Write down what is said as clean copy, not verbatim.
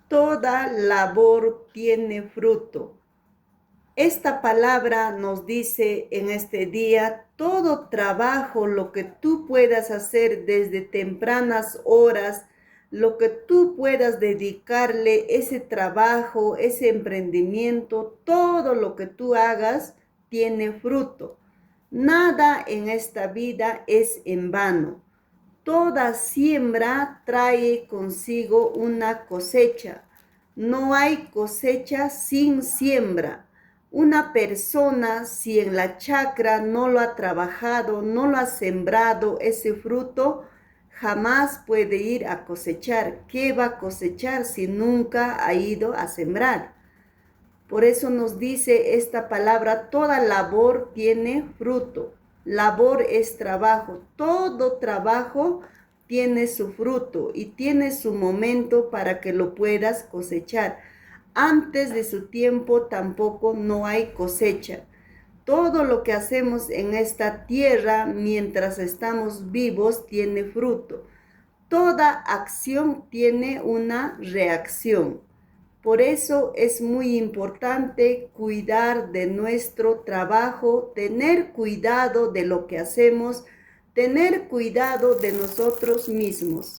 Toda labor tiene fruto. Esta palabra nos dice en este día, todo trabajo, lo que tú puedas hacer desde tempranas horas, lo que tú puedas dedicarle ese trabajo, ese emprendimiento, todo lo que tú hagas tiene fruto. Nada en esta vida es en vano. Toda siembra trae consigo una cosecha. No hay cosecha sin siembra. Una persona, si en la chacra no lo ha trabajado, no lo ha sembrado ese fruto, jamás puede ir a cosechar. ¿Qué va a cosechar si nunca ha ido a sembrar? Por eso nos dice esta palabra, toda labor tiene fruto. Labor es trabajo. Todo trabajo tiene su fruto y tiene su momento para que lo puedas cosechar. Antes de su tiempo tampoco no hay cosecha. Todo lo que hacemos en esta tierra mientras estamos vivos tiene fruto. Toda acción tiene una reacción. Por eso es muy importante cuidar de nuestro trabajo, tener cuidado de lo que hacemos, tener cuidado de nosotros mismos.